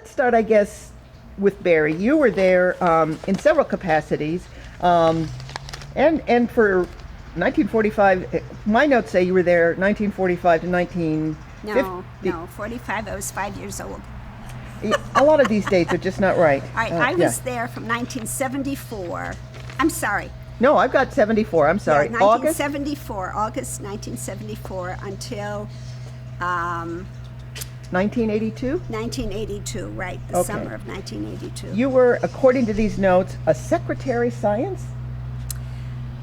let's start, I guess, with Barry. You were there in several capacities, and for 1945. My notes say you were there 1945 to 1950. No, 45. I was 5 years old. A lot of these dates are just not right. All right, I was there from 1974. I'm sorry. No, I've got 74. I'm sorry. Yeah, 1974, August 1974 until 1982? 1982, right, the summer of 1982. You were, according to these notes, a secretary of science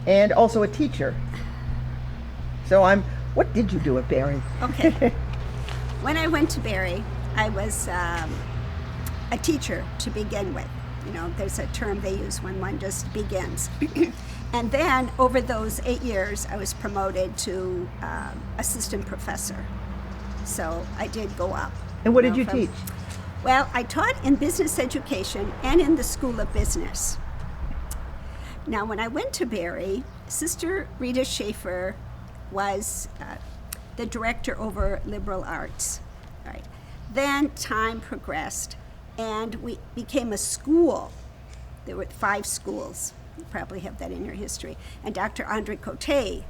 and also a teacher. So what did you do at Barry? Okay. When I went to Barry, I was a teacher to begin with. You know, there's a term they use when one just begins. And then over those 8 years, I was promoted to assistant professor. So I did go up. And what did you teach? Well, I taught in business education and in the School of Business. Now, when I went to Barry, Sister Rita Schaefer was the director over liberal arts. Right. Then time progressed, and we became a school. There were 5 schools. You probably have that in your history. And Dr. Andre Cote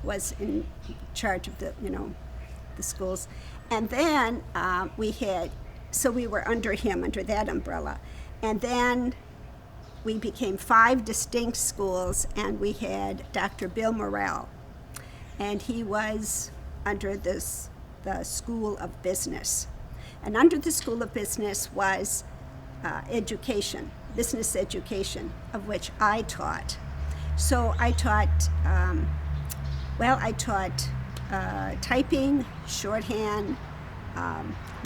was in charge of the schools. And then we were under him, under that umbrella. And then we became 5 distinct schools, and we had Dr. Bill Morrell. And he was under the School of Business. And under the School of Business was education, business education, of which I taught. So I taught, typing, shorthand,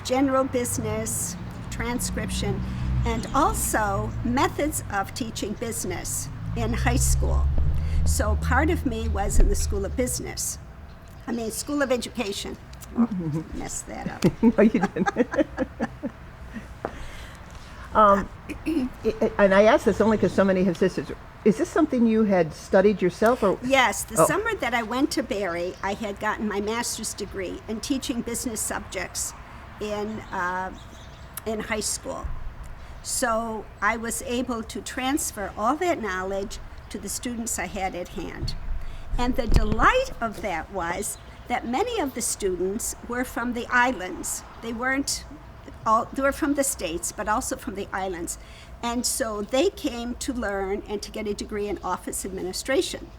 general business, transcription, and also methods of teaching business in high school. So part of me was in the School of Business. School of Education. Oh, messed that up. No, you didn't. And I ask this only because so many have sisters. Is this something you had studied yourself? Or? Yes. The summer that I went to Barry, I had gotten my master's degree in teaching business subjects in high school. So I was able to transfer all that knowledge to the students I had at hand. And the delight of that was that many of the students were from the islands. They were from the States, but also from the islands. And so they came to learn and to get a degree in office administration,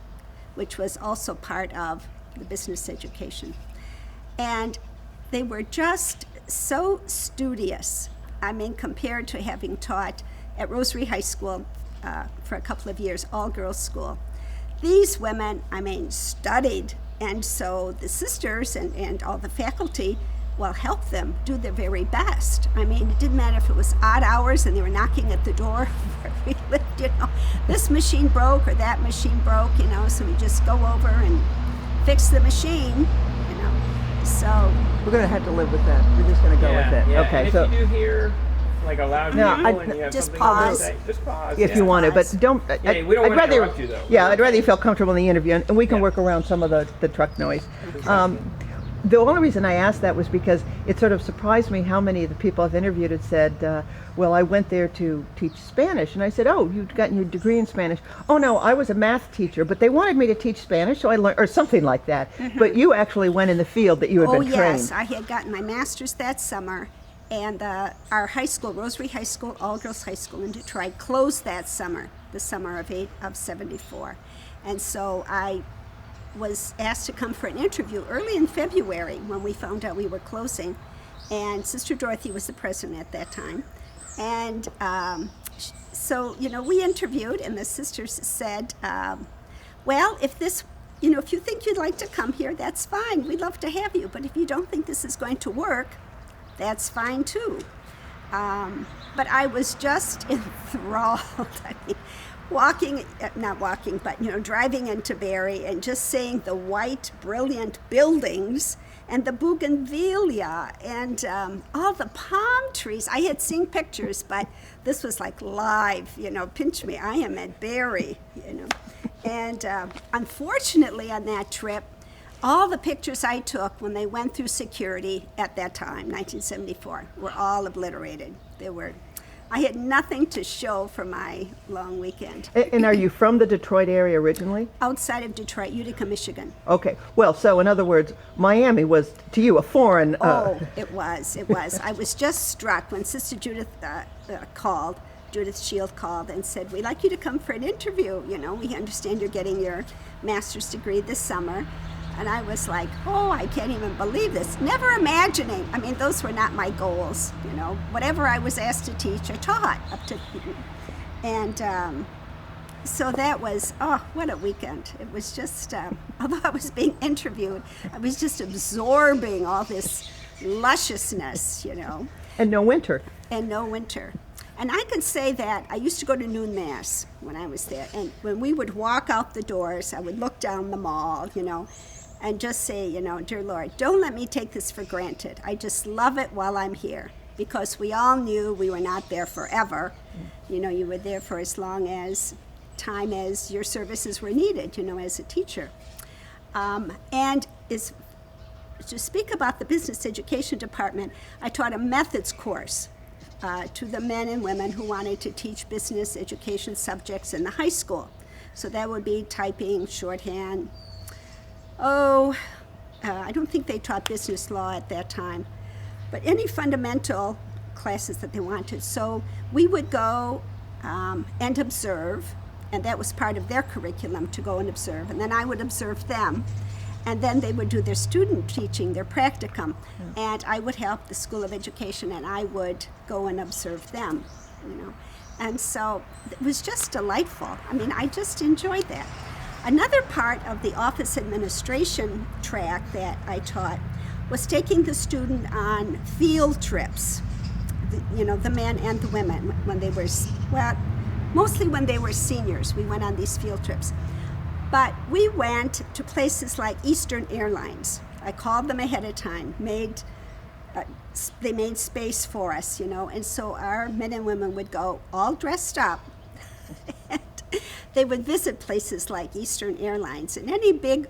which was also part of the business education. And they were just so studious. Compared to having taught at Rosary High School for a couple of years, all-girls school. These women, studied, and so the sisters and all the faculty helped them do their very best. It didn't matter if it was odd hours and they were knocking at the door where we lived, this machine broke or that machine broke, so we just go over and fix the machine, So we're going to have to live with that. We're just going to go with it. Yeah. Okay. And so if you do hear like a loud vehicle and you have just something pause. to say, just pause. If you want to, but don't. Yeah, we don't want to interrupt you, though. Yeah, I'd rather you feel comfortable in the interview, and we can work around some of the truck noise. The only reason I asked that was because it sort of surprised me how many of the people I've interviewed had said, well, I went there to teach Spanish. And I said, oh, you've gotten your degree in Spanish. Oh, no, I was a math teacher, but they wanted me to teach Spanish, so I learned, or something like that. Mm-hmm. But you actually went in the field that you had been trained. Oh, yes, I had gotten my master's that summer. And our high school, Rosary High School, all-girls high school in Detroit, closed that summer, the summer of 74. And so I was asked to come for an interview early in February when we found out we were closing. And Sister Dorothy was the president at that time. And so, we interviewed, and the sisters said, well, if you think you'd like to come here, that's fine. We'd love to have you. But if you don't think this is going to work, that's fine too. But I was just enthralled. Driving into Barry and just seeing the white, brilliant buildings and the bougainvillea and all the palm trees. I had seen pictures, but this was like live, pinch me, I am at Barry, And unfortunately on that trip, all the pictures I took when they went through security at that time, 1974, were all obliterated. I had nothing to show for my long weekend. And are you from the Detroit area originally? Outside of Detroit, Utica, Michigan. Okay. Well, so in other words, Miami was to you a foreign. Oh, it was. I was just struck when Sister Judith Judith Shield called and said, "We'd like you to come for an interview. You know, we understand you're getting your master's degree this summer." And I was like, oh, I can't even believe this. Never imagining. I mean, those were not my goals. You know, whatever I was asked to teach, I taught up to. And so that was, oh, what a weekend. It was just, although I was being interviewed, I was just absorbing all this lusciousness, you know. And no winter. And no winter. And I can say that I used to go to noon mass when I was there. And when we would walk out the doors, I would look down the mall, you know, and just say, you know, dear Lord, don't let me take this for granted. I just love it while I'm here, because we all knew we were not there forever. You know, you were there for as long as time as your services were needed, you know, as a teacher. And to speak about the business education department, I taught a methods course to the men and women who wanted to teach business education subjects in the high school. So that would be typing, shorthand. I don't think they taught business law at that time, but any fundamental classes that they wanted. So we would go and observe, and that was part of their curriculum, to go and observe, and then I would observe them, and then they would do their student teaching, their practicum, and I would help the School of Education, and I would go and observe them, you know. And so it was just delightful. I mean, I just enjoyed that. Another part of the office administration track that I taught was taking the student on field trips, you know, the men and the women, when they were, well, mostly when they were seniors, we went on these field trips. But we went to places like Eastern Airlines. I called them ahead of time, they made space for us, you know, and so our men and women would go all dressed up. They would visit places like Eastern Airlines and any big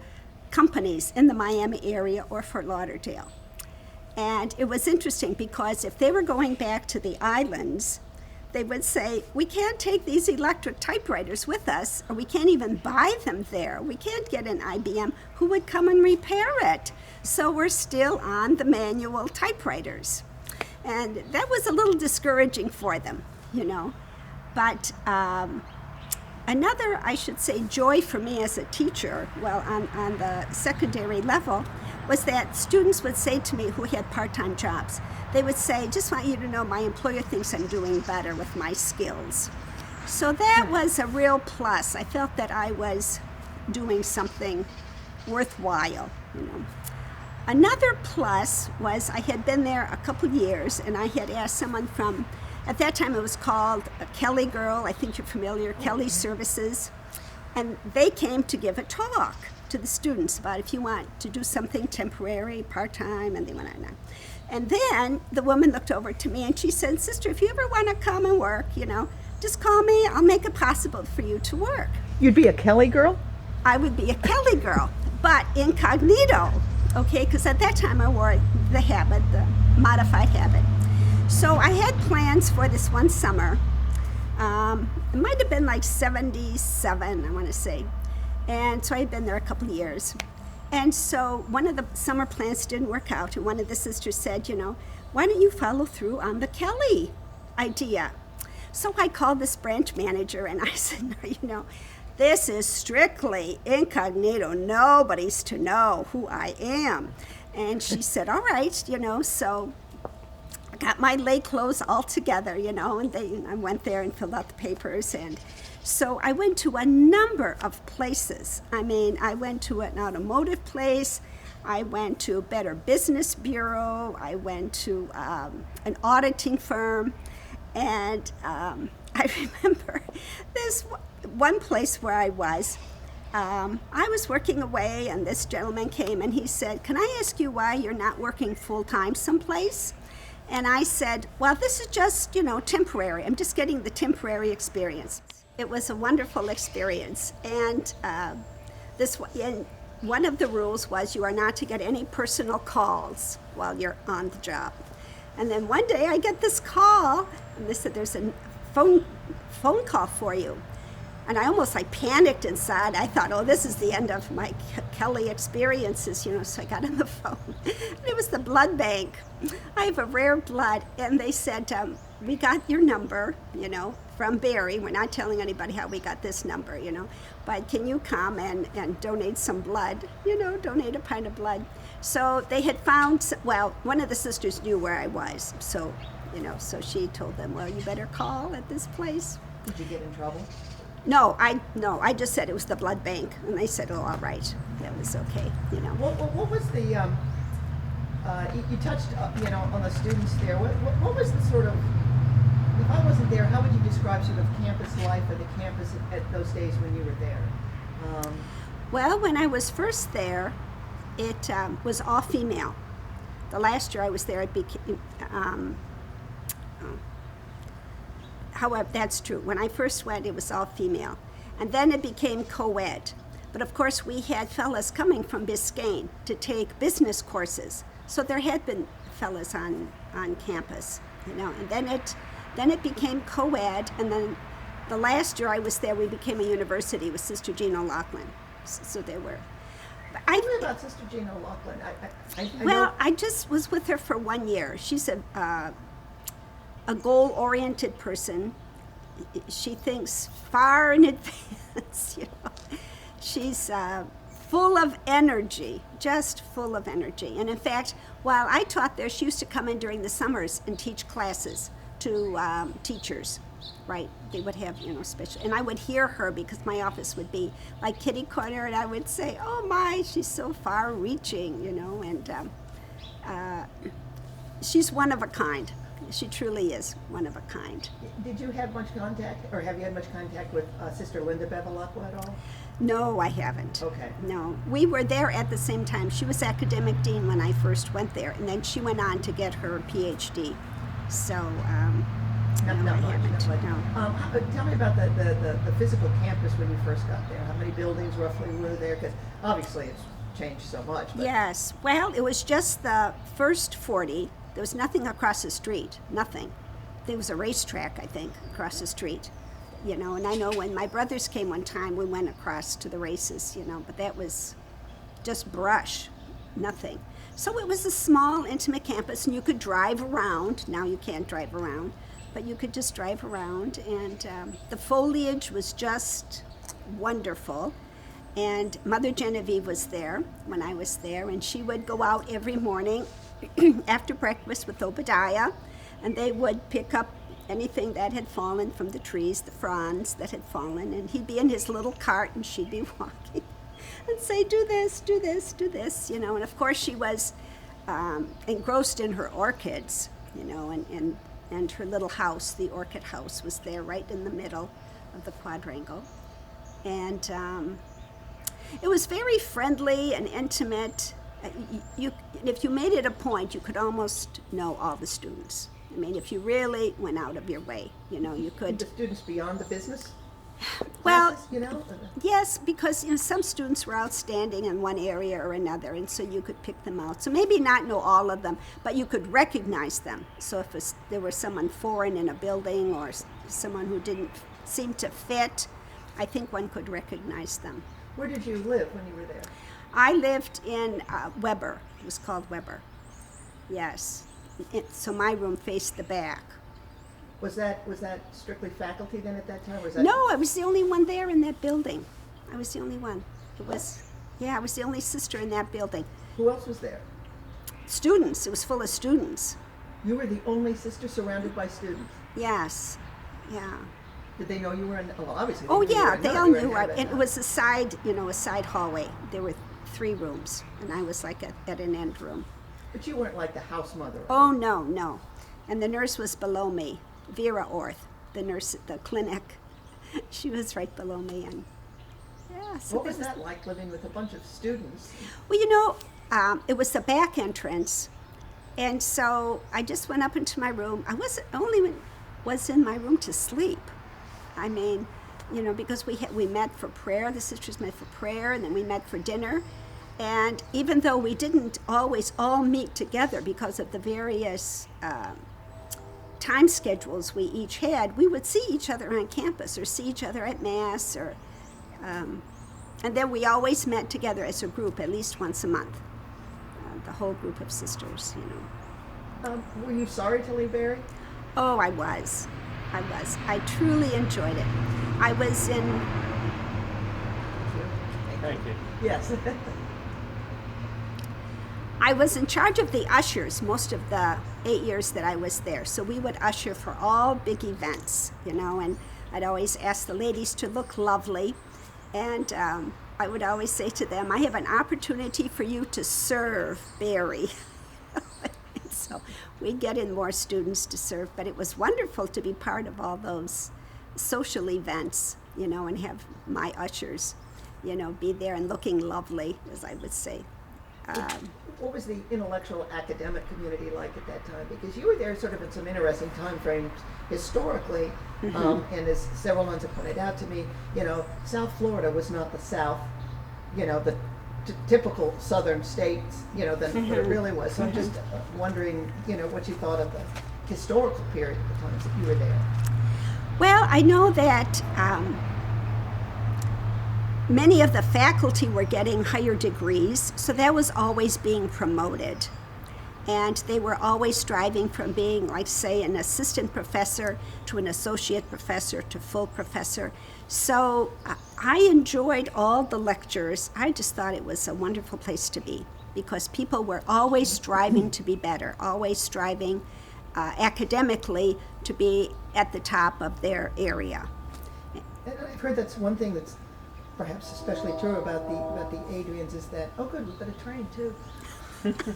companies in the Miami area or Fort Lauderdale. And it was interesting because if they were going back to the islands, they would say, we can't take these electric typewriters with us, or we can't even buy them there. We can't get an IBM. Who would come and repair it? So we're still on the manual typewriters. And that was a little discouraging for them, you know. But another, I should say, joy for me as a teacher, well, on the secondary level, was that students would say to me who had part-time jobs, they would say, just want you to know my employer thinks I'm doing better with my skills. So that was a real plus. I felt that I was doing something worthwhile, you know. Another plus was I had been there a couple years, and I had asked someone from, at that time it was called a Kelly Girl, I think you're familiar, Kelly Services, and they came to give a talk to the students about if you want to do something temporary, part-time, and they went on. And then the woman looked over to me and she said, sister, if you ever want to come and work, you know, just call me, I'll make it possible for you to work. You'd be a Kelly girl? I would be a Kelly girl, but incognito, okay, because at that time I wore the habit, the modified habit. So I had plans for this one summer. It might have been like 77, I want to say. And so I had been there a couple of years. And so one of the summer plans didn't work out, and one of the sisters said, you know, why don't you follow through on the Kelly idea? So I called this branch manager and I said, no, you know, this is strictly incognito. Nobody's to know who I am. And she said, all right, you know, so I got my lay clothes all together, you know, and I went there and filled out the papers. And so I went to a number of places. I mean, I went to an automotive place, I went to a Better Business Bureau, I went to an auditing firm, and I remember this one place where I was working away, and this gentleman came and he said, can I ask you why you're not working full-time someplace? And I said, well, this is just, you know, temporary. I'm just getting the temporary experience. It was a wonderful experience. And one of the rules was you are not to get any personal calls while you're on the job. And then one day I get this call, and they said, there's a phone call for you. And I almost panicked inside. I thought, oh, this is the end of my Kelly experiences, so I got on the phone. And it was the blood bank. I have a rare blood. And they said, we got your number, from Barry. We're not telling anybody how we got this number, but can you come and donate some blood, donate a pint of blood. So they had found, one of the sisters knew where I was. So, so she told them, well, you better call at this place. Did you get in trouble? No, I just said it was the blood bank, and they said, oh, all right, that was okay, What was the, you touched, on the students there. What was the sort of, if I wasn't there, how would you describe sort of campus life or the campus at those days when you were there? Well, when I was first there, it was all female. The last year I was there, it became, however, that's true. When I first went, it was all female. And then it became co-ed. But of course, we had fellas coming from Biscayne to take business courses. So there had been fellas on campus, And then it became co-ed. And then the last year I was there, we became a university with Sister Jean O'Loughlin. So there were. Tell me about Sister Jean O'Loughlin. I just was with her for 1 year. She's a goal-oriented person. She thinks far in advance, She's full of energy, just full of energy. And in fact, while I taught there, she used to come in during the summers and teach classes to teachers, right? They would have, special, and I would hear her because my office would be like kitty corner, and I would say, oh my, she's so far-reaching, and she's one of a kind. She truly is one of a kind. Did you have much contact, or have you had much contact with Sister Linda Beverly at all? No, I haven't. Okay. No. We were there at the same time. She was academic dean when I first went there, and then she went on to get her PhD. So, no, I haven't. No. Tell me about the physical campus when you first got there. How many buildings roughly were there? Because obviously it's changed so much. But. Yes. Well, it was just the first 40. There was nothing across the street, nothing. There was a racetrack, I think, across the street, and I know when my brothers came one time, we went across to the races, but that was just brush, nothing. So it was a small, intimate campus, and you could drive around. Now you can't drive around, but you could just drive around, and the foliage was just wonderful. And Mother Genevieve was there when I was there, and she would go out every morning after breakfast with Obadiah, and they would pick up anything that had fallen from the trees, the fronds that had fallen, and he'd be in his little cart and she'd be walking and say, do this, do this, do this, and of course she was engrossed in her orchids, and her little house, the orchid house, was there right in the middle of the quadrangle. And it was very friendly and intimate. If you made it a point, you could almost know all the students. I mean, if you really went out of your way, you could. The students beyond the business? Well, classes, yes, because some students were outstanding in one area or another, and so you could pick them out. So maybe not know all of them, but you could recognize them. So if there was someone foreign in a building or someone who didn't seem to fit, I think one could recognize them. Where did you live when you were there? I lived in Weber. It was called Weber. Yes. So my room faced the back. Was that strictly faculty then at that time? Was that... No, I was the only one there in that building. I was the only one. I was the only sister in that building. Who else was there? Students. It was full of students. You were the only sister surrounded by students? Yes. Yeah. Did they know you were in? Well, obviously. Oh yeah, they all knew. And it was a side hallway. There were 3 rooms, and I was like at an end room. But you weren't like the house mother. Oh no. And the nurse was below me, Vera Orth, the nurse at the clinic. She was right below me, and yeah. So what was that like, living with a bunch of students? Well, it was the back entrance, and so I just went up into my room. I was in my room to sleep. I mean, because we met for prayer. The sisters met for prayer, and then we met for dinner. And even though we didn't always all meet together because of the various time schedules we each had, we would see each other on campus or see each other at Mass, or and then we always met together as a group at least once a month, the whole group of sisters, you know. Were you sorry to leave Barry? Oh, I was. I truly enjoyed it. I was in... Thank you. Yes. I was in charge of the ushers most of the 8 years that I was there. So we would usher for all big events, you know, and I'd always ask the ladies to look lovely. And I would always say to them, I have an opportunity for you to serve Barry. So we'd get in more students to serve, but it was wonderful to be part of all those social events, you know, and have my ushers, you know, be there and looking lovely, as I would say. What was the intellectual academic community like at that time? Because you were there sort of in some interesting time frames historically, and as several ones have pointed out to me, you know, South Florida was not the South, you know, the typical southern states, you know, than what it really was. So I'm just wondering, you know, what you thought of the historical period of the times that you were there. Well, I know that many of the faculty were getting higher degrees, so that was always being promoted. And they were always striving from being, like, say, an assistant professor to an associate professor to full professor. So I enjoyed all the lectures. I just thought it was a wonderful place to be because people were always striving to be better, always striving academically to be at the top of their area. And I've heard that's one thing that's perhaps especially true about the Adrians is that, oh good, we've got a train too. Don't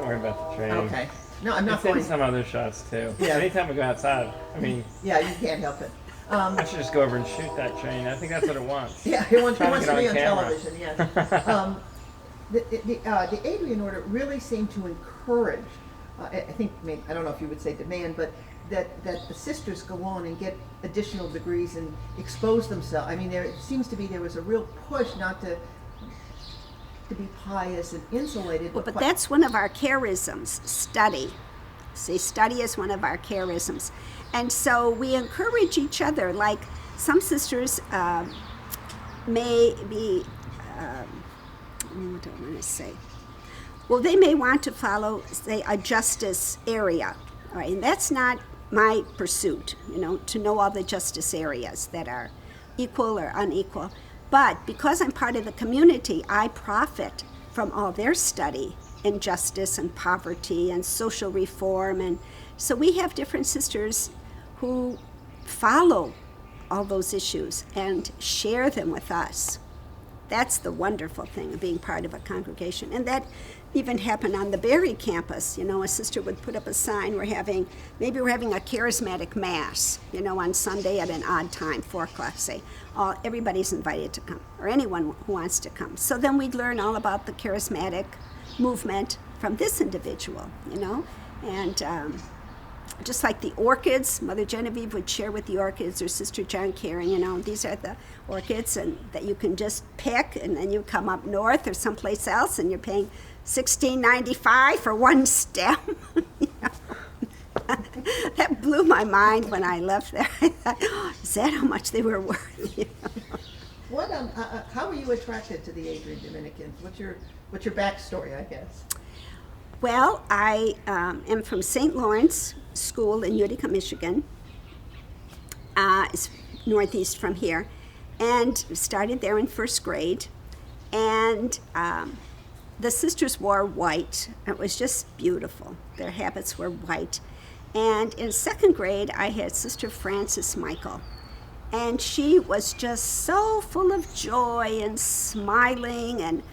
worry about the train. Okay. No, I'm not It's going. in some other shots too. Yeah. Anytime we go outside, I mean, Yeah, you can't help it. I should just go over and shoot that train. I think that's what it wants. Yeah, he wants Trying to get be on camera. television, yes. The Adrian order really seemed to encourage, I think, I don't know if you would say demand, but that the sisters go on and get additional degrees and expose themselves. I mean, there seems to be there was a real push not to be pious and insulated. Well, but that's one of our charisms, study. See, study is one of our charisms. And so we encourage each other, like some sisters may be, what do I want to say? Well, they may want to follow, say, a justice area, all right? And that's not my pursuit, you know, to know all the justice areas that are equal or unequal. But because I'm part of the community, I profit from all their study in justice and poverty and social reform. And so we have different sisters who follow all those issues and share them with us. That's the wonderful thing of being part of a congregation. And that even happened on the Berry campus. You know, a sister would put up a sign, maybe we're having a charismatic mass, you know, on Sunday at an odd time, 4 o'clock, say. Everybody's invited to come, or anyone who wants to come. So then we'd learn all about the charismatic movement from this individual, you know. And just like the orchids, Mother Genevieve would share with the orchids, or Sister John Caring, you know, these are the orchids and that you can just pick, and then you come up north or someplace else and you're paying $16.95 for one stem. You know? That blew my mind when I left there. I thought, oh, is that how much they were worth? You know? How were you attracted to the Adrian Dominicans? What's your backstory, I guess? Well, I am from St. Lawrence School in Utica, Michigan. It's northeast from here, and started there in first grade. And the sisters wore white. It was just beautiful. Their habits were white. And in second grade, I had Sister Frances Michael. And she was just so full of joy and smiling, and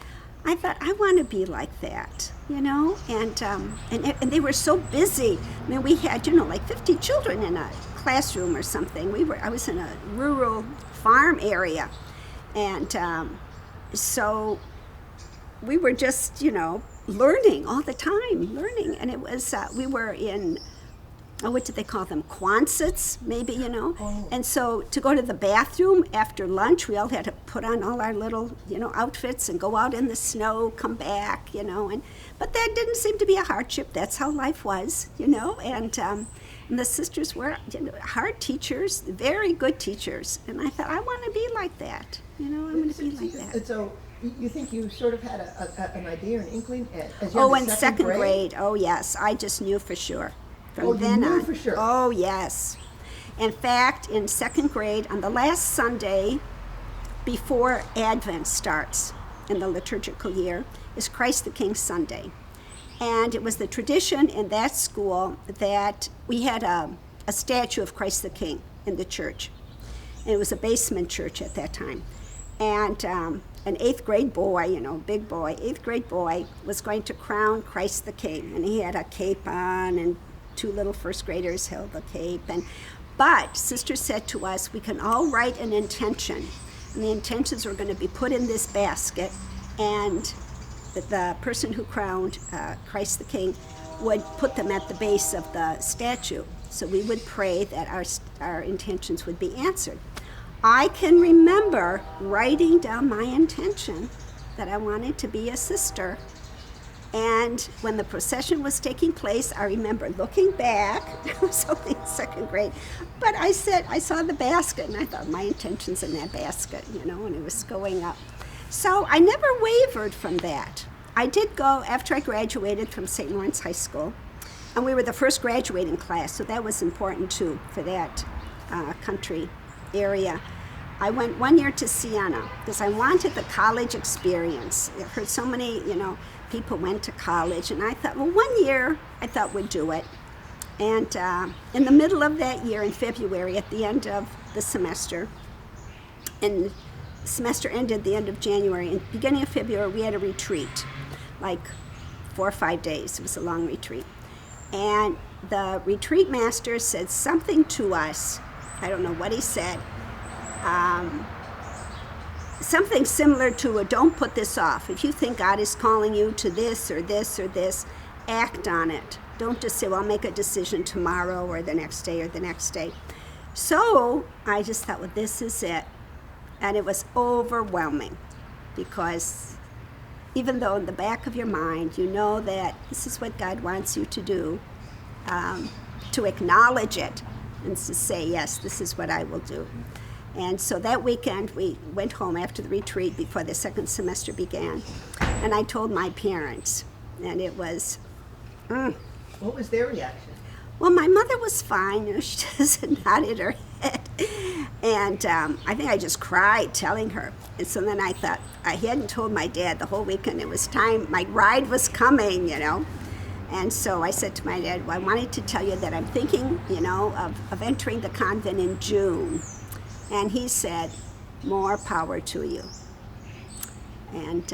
I thought, I want to be like that, you know? And they were so busy. I mean, we had, you know, like 50 children in a classroom or something. I was in a rural farm area. And so we were just, you know, learning all the time, learning. And it was, we were in what did they call them? Quonsets, maybe, And so to go to the bathroom after lunch, we all had to put on all our little, outfits and go out in the snow, come back, but that didn't seem to be a hardship. That's how life was, and the sisters were hard teachers, very good teachers. And I thought, I want to be like that, I want to be like that. And so you think you sort of had an idea, an inkling as Oh, in second grade. Oh, yes. I just knew for sure. From then you knew on. for sure? Oh, yes. In fact, in second grade, on the last Sunday before Advent starts in the liturgical year, is Christ the King Sunday. And it was the tradition in that school that we had a statue of Christ the King in the church. And it was a basement church at that time. And an 8th grade boy, big boy, 8th grade boy, was going to crown Christ the King. And he had a cape on, and 2 little first graders held the cape. But Sister said to us, we can all write an intention. And the intentions were going to be put in this basket. And the person who crowned Christ the King would put them at the base of the statue. So we would pray that our intentions would be answered. I can remember writing down my intention that I wanted to be a sister. And when the procession was taking place, I remember looking back. I was only in second grade. But I saw the basket, and I thought, my intention's in that basket, and it was going up. So I never wavered from that. I did go, after I graduated from St. Lawrence High School, and we were the first graduating class, so that was important too for that country area. I went 1 year to Siena because I wanted the college experience. I heard so many, people went to college, and I thought, well, 1 year I thought would do it. And in the middle of that year, in February, at the end of the semester, and the semester ended the end of January, and beginning of February, we had a retreat, like 4 or 5 days. It was a long retreat. And the retreat master said something to us. I don't know what he said. Something similar to don't put this off. If you think God is calling you to this or this or this, act on it. Don't just say, well, I'll make a decision tomorrow or the next day or the next day. So I just thought, well, this is it. And it was overwhelming because even though in the back of your mind you know that this is what God wants you to do, to acknowledge it and to say, yes, this is what I will do. And so that weekend we went home after the retreat before the second semester began, and I told my parents, and it was... What was their reaction? Well, my mother was fine. She just nodded her head. And I think I just cried telling her. And so then I thought, I hadn't told my dad the whole weekend. It was time, my ride was coming, And so I said to my dad, well, I wanted to tell you that I'm thinking, of entering the convent in June. And he said, more power to you. And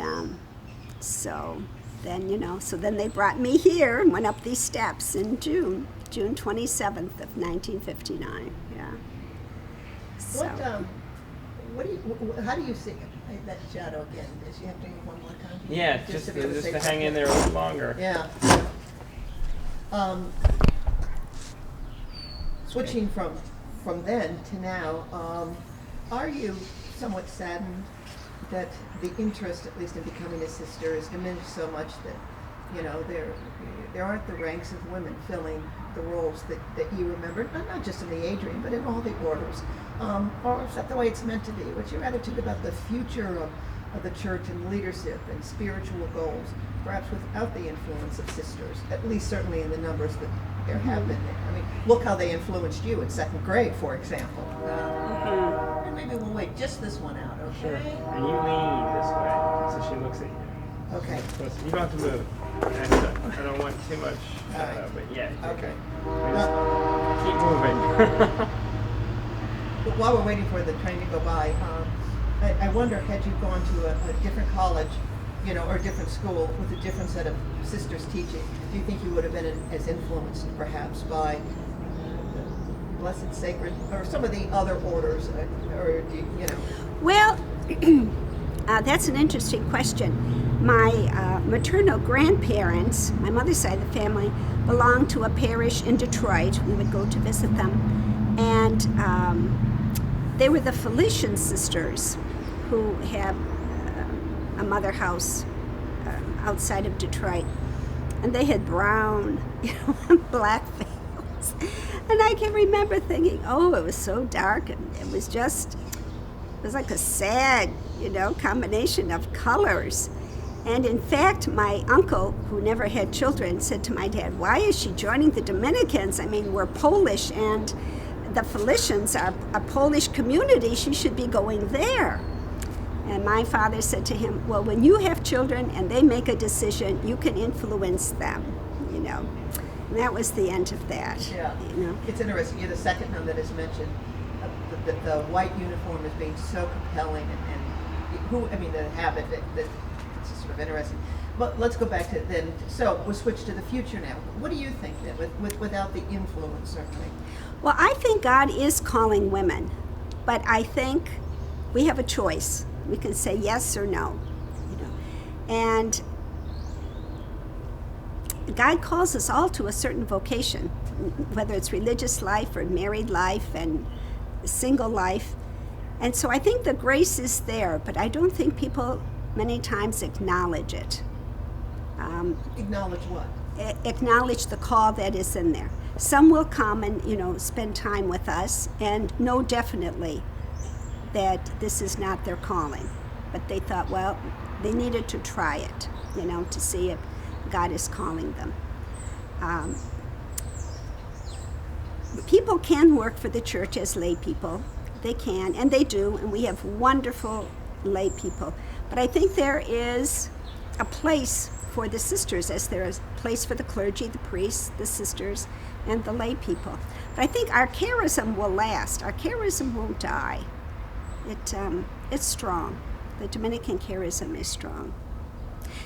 so then, so then they brought me here and went up these steps in June 27th of 1959, yeah. So. How do you see it? That shadow again, does you have to do one more time? Yeah, just to hang in there a little longer. Yeah. Switching from then to now, are you somewhat saddened that the interest, at least in becoming a sister, is diminished so much that, there aren't the ranks of women filling the roles that you remember, not just in the Adrian, but in all the orders? Or is that the way it's meant to be? What's your attitude about the future of the church and leadership and spiritual goals, perhaps without the influence of sisters, at least certainly in the numbers that there have been there? I mean, look how they influenced you in second grade, for example. And maybe we'll wait just this one out, okay? Sure. And you lean this way so she looks at you. Okay. You don't have to move. I don't want too much, right. but yeah. Okay. Keep moving. But while we're waiting for the train to go by, I wonder, had you gone to a different college, or a different school with a different set of sisters teaching, do you think you would have been as influenced perhaps by the Blessed Sacred or some of the other orders, or do you know? Well, That's an interesting question. My maternal grandparents, my mother's side of the family, belonged to a parish in Detroit. We would go to visit them. And they were the Felician sisters who had a mother house outside of Detroit. And they had brown, black veils. And I can remember thinking, oh, it was so dark, and it was like a sad, combination of colors. And in fact, my uncle, who never had children, said to my dad, why is she joining the Dominicans? I mean, we're Polish, and the Felicians are a Polish community. She should be going there. And my father said to him, well, when you have children and they make a decision, you can influence them, And that was the end of that. Yeah. It's interesting. You're the second one that is mentioned. The white uniform as being so compelling, and the habit that it's sort of interesting. But let's go back to then. So we'll switch to the future now. What do you think then, without the influence, certainly? Well, I think God is calling women, but I think we have a choice. We can say yes or no, And God calls us all to a certain vocation, whether it's religious life or married life and single life. And so I think the grace is there, but I don't think people many times acknowledge it. Acknowledge what? Acknowledge the call that is in there. Some will come and, spend time with us and know definitely that this is not their calling. But they thought, well, they needed to try it, to see if God is calling them. People can work for the church as lay people. They can, and they do, and we have wonderful lay people. But I think there is a place for the sisters, as there is a place for the clergy, the priests, the sisters, and the lay people. But I think our charism will last. Our charism won't die. It's strong. The Dominican charism is strong.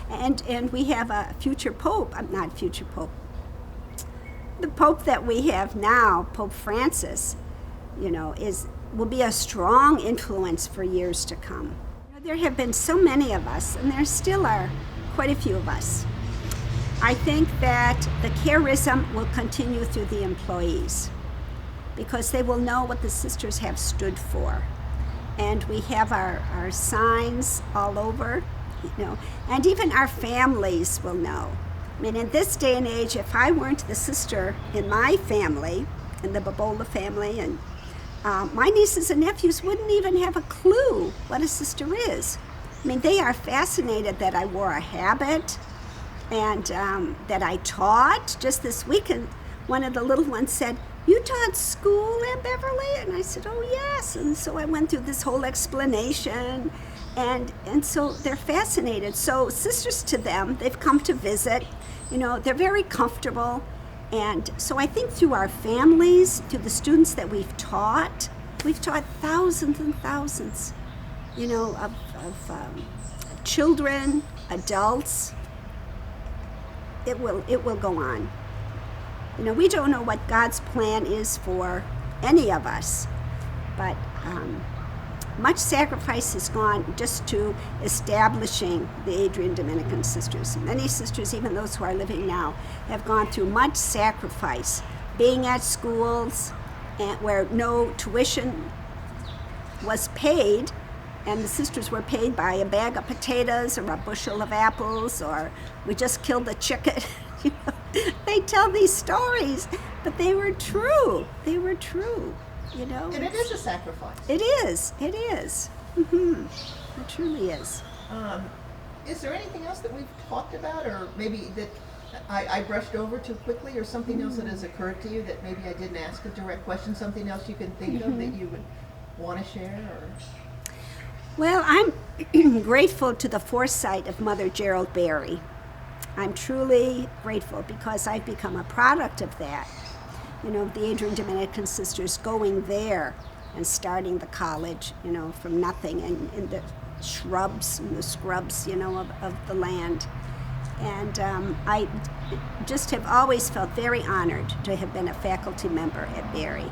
And we have a future pope, not future pope. The pope that we have now, Pope Francis, will be a strong influence for years to come. There have been so many of us, and there still are quite a few of us. I think that the charism will continue through the employees because they will know what the sisters have stood for. And we have our signs all over, and even our families will know. I mean, in this day and age, if I weren't the sister in my family, in the Bobola family, and my nieces and nephews wouldn't even have a clue what a sister is. I mean, they are fascinated that I wore a habit and that I taught. Just this weekend, one of the little ones said, you taught school at Beverly? And I said, oh, yes. And so I went through this whole explanation. And so they're fascinated. So sisters to them, they've come to visit. They're very comfortable. And so I think through our families, through the students that we've taught thousands and thousands, of children, adults. It will go on. We don't know what God's plan is for any of us, but much sacrifice has gone just to establishing the Adrian Dominican Sisters. Many sisters, even those who are living now, have gone through much sacrifice, being at schools where no tuition was paid, and the sisters were paid by a bag of potatoes or a bushel of apples, or we just killed a chicken. They tell these stories, but they were true. They were true, And it is a sacrifice. It is. It is. Mm-hmm. It truly is. Is there anything else that we've talked about, or maybe that I brushed over too quickly, or something else that has occurred to you that maybe I didn't ask a direct question, something else you can think of that you would want to share? Or? Well, I'm grateful to the foresight of Mother Gerald Barry. I'm truly grateful because I've become a product of that. The Adrian Dominican Sisters going there and starting the college, from nothing in the shrubs and the scrubs, of the land. And I just have always felt very honored to have been a faculty member at Barry.